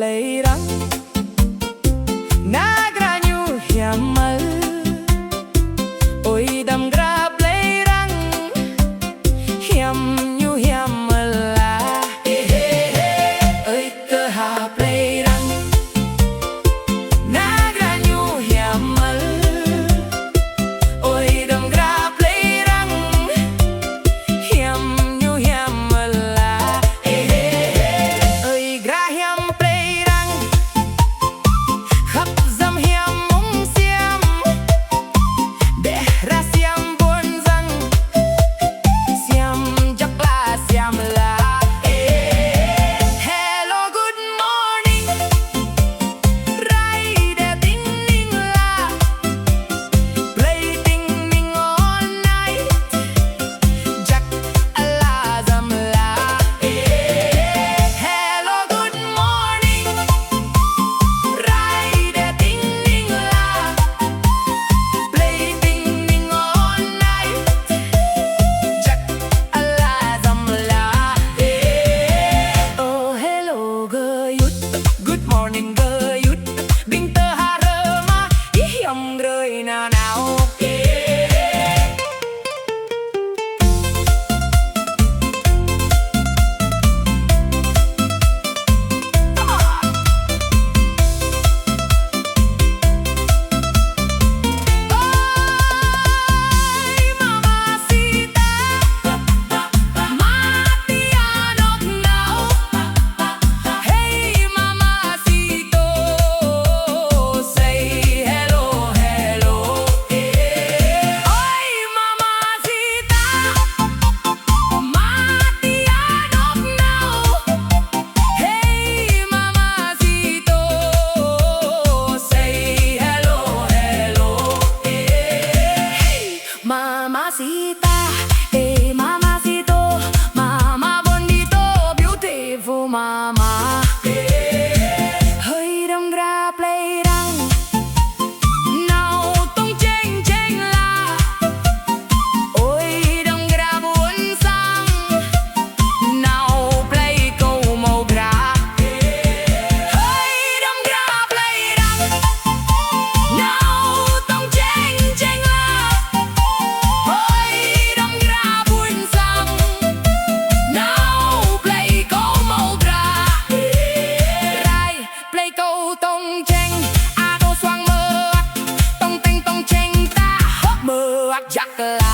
play răng nagranyu hiamal oi dam gra play răng hiam nyu hiamal la oi tơ ha play răng nagranyu hiamal oi dam gra play răng hiam nyu hiamal la oi gra hiam play răng khắp dăm hiam mong xiêm để ra xiêm buồn răng xiêm chắc là xiêm là hello good morning rai để tinh linh là play tinh linh all night chắc là dăm là hello good morning rai để tinh linh là play tinh linh all night chắc là dăm là oh hello good morning good bình tơ hà rơ ma ý hiểm rơi nào nào Ay, mamacita, matianok now. Hey, mamacito, say hello, hello. Ay, mamacita, matianok now. Hey, mamacito, say hello, hello. Hey, mamacita, hey, mamacito, mama bonito, beautiful mama. Hơi đông ra play răng nào tung chênh chênh là ôi đông ra buồn sang nào play câu màu gra hơi đông ra play răng nào tung chênh chênh là ôi đông ra buồn sang nào play câu màu gra rai play câu tông chênh a câu xoang mơ tông tênh tông chênh ta mơ chắc là